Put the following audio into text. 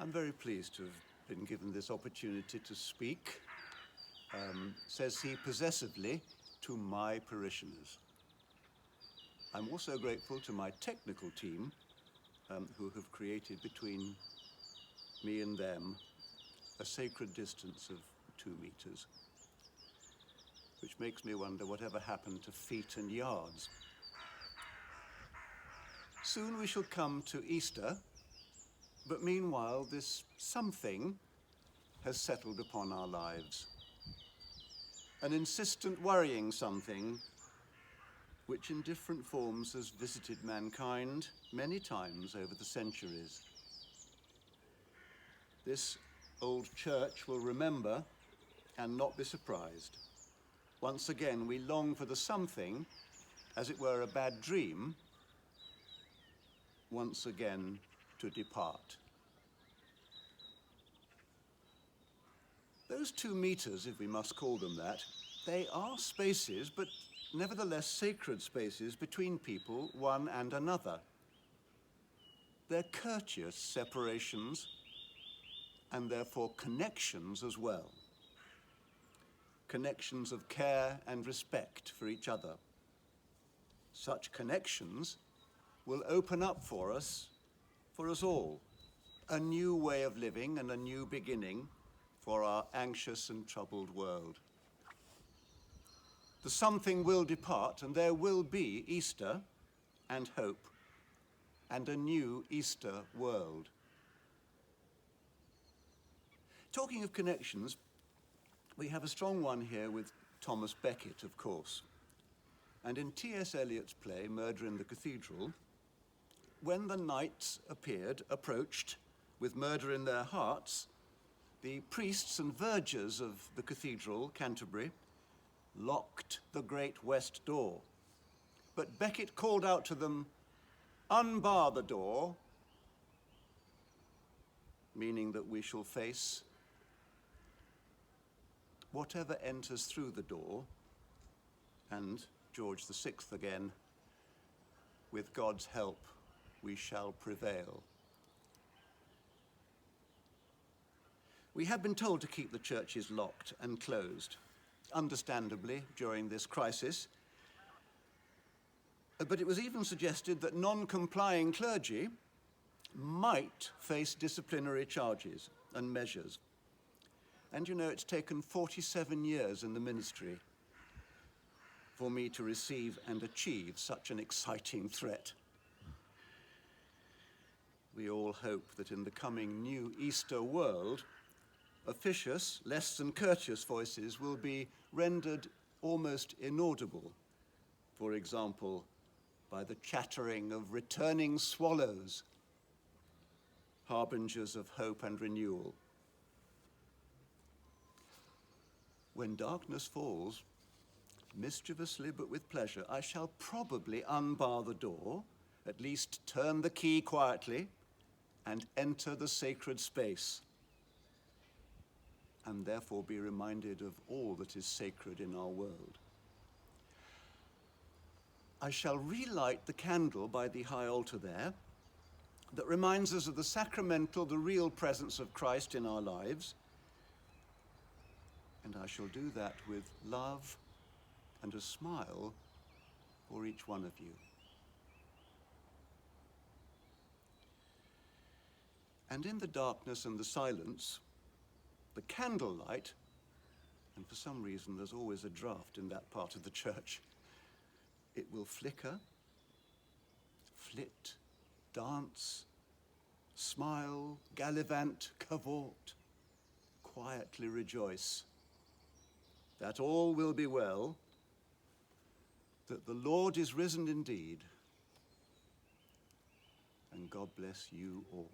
I'm very pleased to have been given this opportunity to speak, says he possessively, to my parishioners. I'm also grateful to my technical team, who have created between me and them a sacred distance of 2 meters, which makes me wonder whatever happened to feet and yards. Soon we shall come to Easter, but meanwhile this something has settled upon our lives. An insistent worrying something which in different forms has visited mankind many times over the centuries. This old church will remember and not be surprised. Once again, we long for the something, as it were a bad dream, once again to depart. Those 2 meters, if we must call them that, they are spaces, but nevertheless sacred spaces between people, one and another. They're courteous separations and therefore connections as well. Connections of care and respect for each other. Such connections will open up for us all, a new way of living and a new beginning for our anxious and troubled world. The something will depart, and there will be Easter and hope and a new Easter world. Talking of connections, we have a strong one here with Thomas Becket, of course. And in T.S. Eliot's play, Murder in the Cathedral, when the knights approached with murder in their hearts, the priests and vergers of the cathedral, Canterbury, locked the great west door. But Becket called out to them, "Unbar the door," meaning that we shall face whatever enters through the door, and George VI again, with God's help, we shall prevail. We have been told to keep the churches locked and closed, understandably, during this crisis. But it was even suggested that non-complying clergy might face disciplinary charges and measures. And you know, it's taken 47 years in the ministry for me to receive and achieve such an exciting threat. We all hope that in the coming new Easter world, officious, less than courteous voices will be rendered almost inaudible, for example, by the chattering of returning swallows, harbingers of hope and renewal. When darkness falls, mischievously but with pleasure, I shall probably unbar the door, at least turn the key quietly, and enter the sacred space, and therefore be reminded of all that is sacred in our world. I shall relight the candle by the high altar there that reminds us of the sacramental, the real presence of Christ in our lives, and I shall do that with love and a smile for each one of you. And in the darkness and the silence, the candlelight, and for some reason there's always a draught in that part of the church, it will flicker, flit, dance, smile, gallivant, cavort, quietly rejoice that all will be well, that the Lord is risen indeed, and God bless you all.